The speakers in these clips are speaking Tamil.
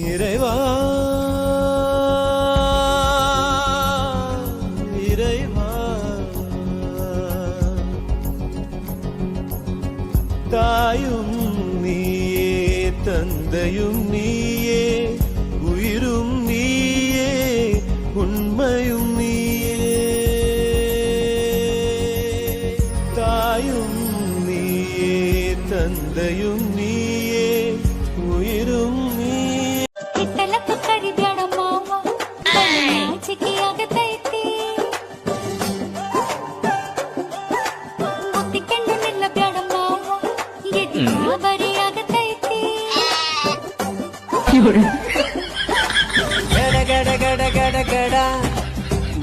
இறைவா இறைவா தாயும் நீயே தந்தையும் நீயே உயிரும் நீயே உண்மையும் நீயே தாயும் நீயே தந்தையும் நீயே உயிரும்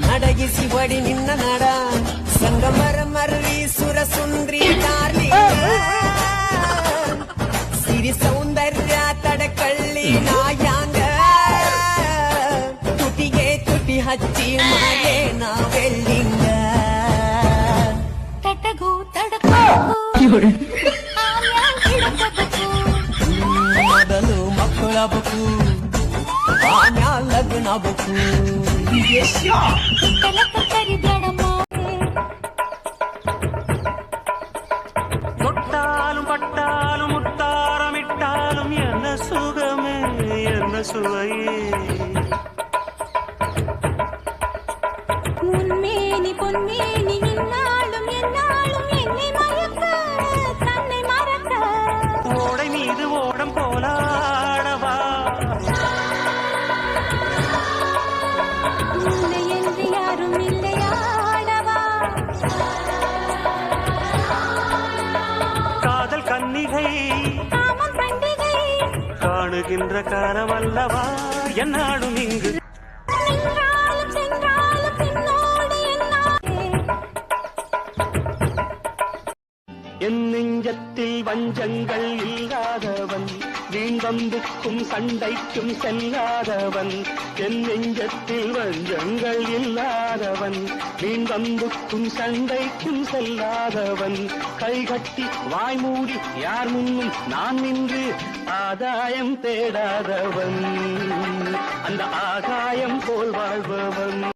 ನಡಗಿಸಿ ಬಡಿ ನಿನ್ನ ನಡ ಸಂಗಮರ ಮರ್ರಿ ಸುರ ಸುಂದ್ರಿ ಡಾರ್ಲಿ ಸಿರಿ ಸೌಂದರ್ಯ ತಡಕಳ್ಳಿ ನಾಯಾಂಗ ತುಟಿಗೆ ತುಟಿ ಹಚ್ಚಿ ಮಾಲೆ ನಾವೆಲ್ಲಿಂಗ ತಟಗು ತಡಕು ಮೊದಲು ಮಕ್ಕಳಬೇಕು ಲಗ್ನಬೇಕು தொட்டாலும் பட்டாலும் முத்தாரமிட்டாலும் என்ன சுகமே என்ன சுவையே உன்மேனி பொன்மேனி இன்னாலும் என்னாலும் என்னை மயக்க தன்னை மறக்க ஓடை மீது ஓடம் போலாடவா இல்லை என்று யாரும் இல்லையாடவா காதல் கன்னிகை காமம் பண்டிகை காணுகின்ற காலமல்லவா என்னாலும் இங்கு நின்றாலும் சென்றாலும் பின்னோடு என் நெஞ்சத்தில் வஞ்சங்கள் இல்லாதவன் வீண் வம்புக்கும் சண்டைக்கும் செல்லாதவன் என் நெஞ்சத்தில் வஞ்சங்கள் இல்லாதவன் வீண் வம்புக்கும் சண்டைக்கும் செல்லாதவன் கைகட்டி வாய் மூடி யார் முன்னும் நான் நின்று ஆதாயம் தேடாதவன் அந்த ஆகாயம் போல் வாழ்பவன்